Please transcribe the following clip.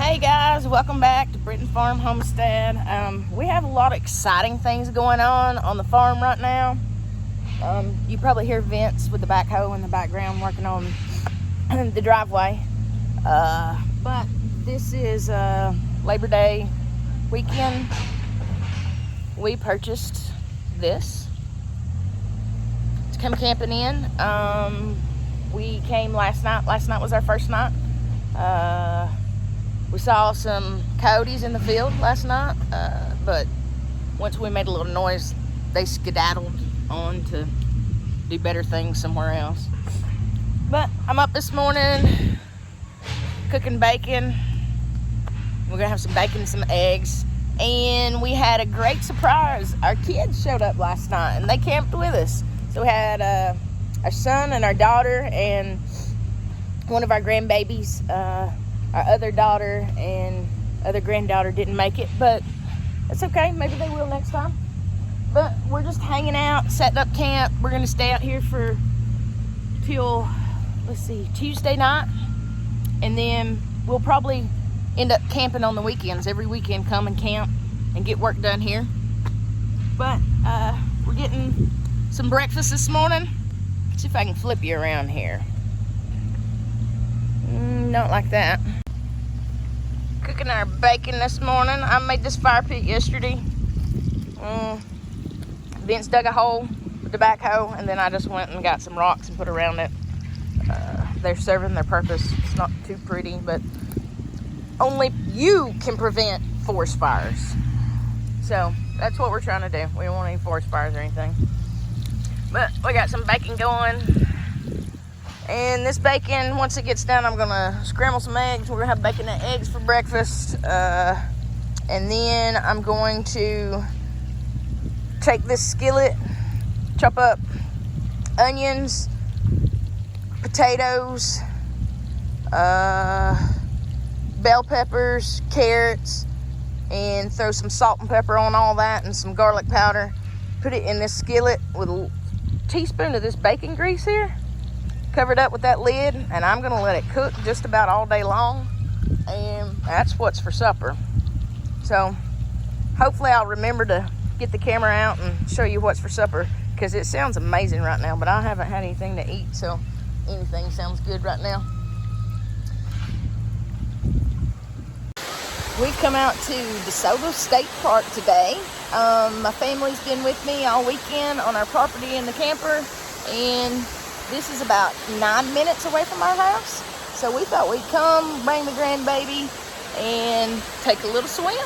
Hey guys, welcome back to Britton Farm Homestead. We have a lot of exciting things going on the farm right now. You probably hear Vince with the backhoe in the background working on the driveway. But this is Labor Day weekend. We purchased this to come camping in. We came last night. Last night was our first night. We saw some coyotes in the field last night, but once we made a little noise, they skedaddled on to do better things somewhere else. But I'm up this morning cooking bacon. We're gonna have some bacon and some eggs, and we had a great surprise. Our kids showed up last night and they camped with us. So we had our son and our daughter and one of our grandbabies. Our other daughter and other granddaughter didn't make it, but it's okay. Maybe they will next time. But we're just hanging out, setting up camp. We're going to stay out here till, Tuesday night. And then we'll probably end up camping on the weekends. Every weekend, come and camp and get work done here. But we're getting some breakfast this morning. Let's see if I can flip you around here. Not like that. Cooking our bacon this morning. I made this fire pit yesterday. Vince dug a hole with the backhoe, and then I just went and got some rocks and put around it. They're serving their purpose. It's not too pretty, but only you can prevent forest fires. So that's what we're trying to do. We don't want any forest fires or anything. But we got some bacon going. And this bacon, once it gets done, I'm going to scramble some eggs. We're going to have bacon and eggs for breakfast. And then I'm going to take this skillet, chop up onions, potatoes, bell peppers, carrots, and throw some salt and pepper on all that and some garlic powder. Put it in this skillet with a teaspoon of this bacon grease here. Cover it up with that lid, and I'm gonna let it cook just about all day long, and that's what's for supper. So hopefully I'll remember to get the camera out and show you what's for supper, because it sounds amazing right now, but I haven't had anything to eat, so anything sounds good right now. We've come out to Desoto State Park today. My family's been with me all weekend on our property in the camper, and this is about 9 minutes away from our house. So we thought we'd come, bring the grandbaby, and take a little swim.